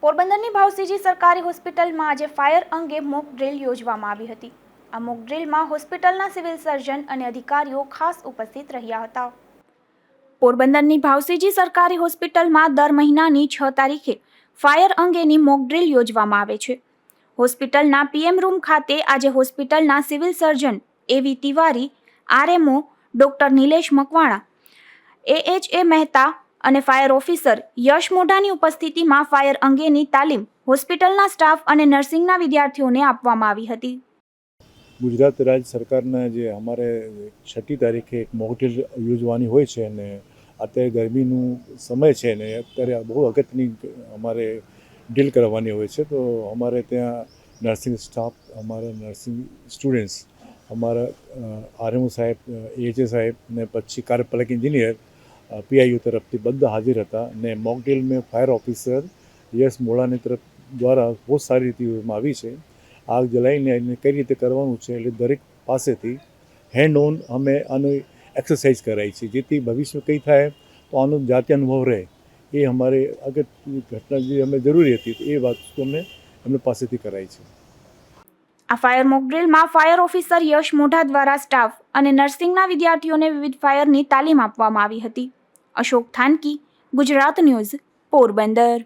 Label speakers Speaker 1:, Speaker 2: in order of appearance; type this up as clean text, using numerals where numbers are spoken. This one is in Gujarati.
Speaker 1: પોરબંદરની ભાવસીજી સરકારી હોસ્પિટલમાં આજે ફાયર અંગે મોક ડ્રીલ યોજવામાં આવી હતી। આ મોક ડ્રીલમાં હોસ્પિટલના સિવિલ સર્જન અને અધિકારીઓ ખાસ ઉપસ્થિત રહ્યા હતા। પોરબંદરની ભાવસીજી સરકારી હોસ્પિટલમાં દર મહિનાની 6 તારીખે ફાયર અંગેની મોક ડ્રીલ યોજવામાં આવે છે। હોસ્પિટલના પીએમ રૂમ ખાતે આજે હોસ્પિટલના સિવિલ સર્જન એવી તિવારી, આરએમઓ ડોક્ટર નિલેશ મકવાણા, એએચએ મહેતા અને ફાયર ઓફિસર યશ મોઢાની ઉપસ્થિતિમાં ફાયર અંગેની તાલીમ હોસ્પિટલના સ્ટાફ અને નર્સિંગના વિદ્યાર્થીઓને આપવામાં આવી હતી।
Speaker 2: ગુજરાત રાજ્ય સરકારના જે અમારે 6મી તારીખે એક મોક ડ્રીલ યોજવાની હોય છે અને અત્યારે ગરમીનું સમય છે ને અત્યારે બહુ અગત્યની અમારે ડ્રીલ કરવાની હોય છે। તો અમારે ત્યાં નર્સિંગ સ્ટાફ, અમારા નર્સિંગ સ્ટુડન્ટ્સ, અમારા આરએમઓ સાહેબ, એએચએ સાહેબ ને પછી કાર્યપાલક એન્જિનિયર પીઆઈયુ तरफ બધા હાજર હતા અને મોક ડ્રીલ में ફાયર ઓફિસર યશ મોઢાની તરફ દ્વારા બહુ સારી રીતે યોજવામાં આવી છે। આગ જલાવીને એને કઈ રીતે કરવાનું છે એટલે દરેક પાસેથી હેન્ડ ઓન અમે આની એક્સરસાઇઝ કરાવી છે, જેથી ભવિષ્યમાં કંઈ થાય તો આનો જાતે અનુભવ રહે। એ અમારે અગત્યની ઘટના જે અમે જરૂરી હતી એ વાત અમે એમને પાસેથી કરાવી છે।
Speaker 1: આ ફાયર મોક ડ્રીલમાં ફાયર ઓફિસર યશ મોઢા દ્વારા સ્ટાફ અને નર્સિંગના વિદ્યાર્થીઓને વિવિધ ફાયરની તાલીમ આપવામાં આવી હતી। અશોક થાનકી, ગુજરાત ન્યૂઝ, પોરબંદર।